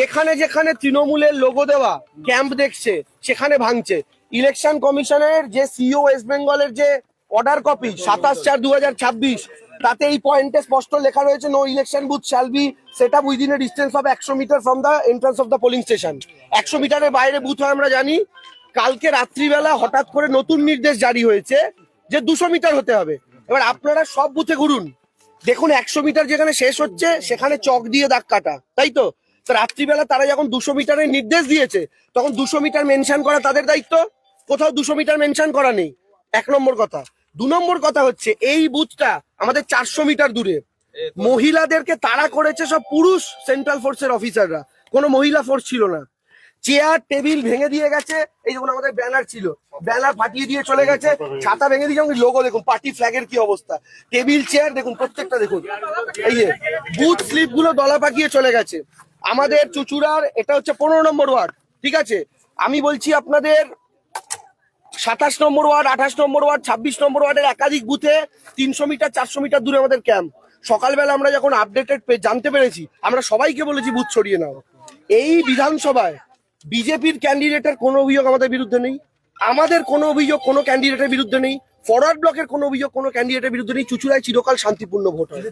যেখানে যেখানে তৃণমূলের লোগো দেওয়া ক্যাম্প দেখছে সেখানে ভাঙছে। ইলেকশন কমিশনের যে সিইও ওয়েস্ট বেঙ্গলের যে অর্ডার কপি 27/4/2026, তাতে এই পয়েন্টে স্পষ্ট লেখা রয়েছে, no election booth shall be set up within a distance of 100 metre from the entrance of the polling station. 100 মিটারের বাইরে বুথ হয় আমরা জানি। কালকে রাত্রিবেলা হঠাৎ করে নতুন নির্দেশ জারি হয়েছে যে 200 মিটার হতে হবে। এবার আপনারা সব বুথে ঘুরুন, দেখুন 100 মিটার যেখানে শেষ হচ্ছে সেখানে চক দিয়ে দাগ কাটা, তাই তো? রাত্রিবেলা তারা যখন 200 মিটারের নির্দেশ দিয়েছে তখন 200 মিটার মেনশন করা তাদের দায়িত্ব। কোথাও 200 মিটার মেনশন করা নেই, 1 নম্বর কথা। 2 নম্বর কথা হচ্ছে এই বুথটা আমাদের 400 মিটার দূরে। মহিলাদেরকে তাড়া করেছে সব পুরুষ সেন্ট্রাল ফোর্সের অফিসাররা, কোনো মহিলা ফোর্স ছিল না। চেয়ার টেবিল ভেঙে দিয়ে গেছে। এই যখন আমাদের ব্যানার ছিল, ব্যানার ফাটিয়ে দিয়ে চলে গেছে। ছাতা ভেঙে দিয়ে যেমন লোগো দেখুন, পার্টি ফ্ল্যাগের কি অবস্থা। টেবিল চেয়ার দেখুন, প্রত্যেকটা দেখুন। এই যে বুথ স্লিপ গুলো দলা পাকিয়ে চলে গেছে। আমাদের চুচুড়ার এটা হচ্ছে 15 নম্বর ওয়ার্ড, ঠিক আছে? আমি বলছি আপনাদের 27 নম্বর ওয়ার্ড, 28 নম্বর ওয়ার্ড, 26 নম্বর ওয়ার্ডের একাধিক বুথে 300 মিটার 400 মিটার দূরে আমাদের ক্যাম্প। সকালবেলা আমরা যখন আপডেটেড জানতে পেরেছি, আমরা সবাইকে বলেছি বুথ ছড়িয়ে নাও। এই বিধানসভায় বিজেপির ক্যান্ডিডেটের কোনো অভিযোগ আমাদের বিরুদ্ধে নেই, আমাদের কোনো অভিযোগ কোনো ক্যান্ডিডেটের বিরুদ্ধে নেই, ফরওয়ার্ড ব্লকের কোনো অভিযোগ কোনো ক্যান্ডিডেটের বিরুদ্ধে নেই। চুচুড়ায় চিরকাল শান্তিপূর্ণ ভোট হয়।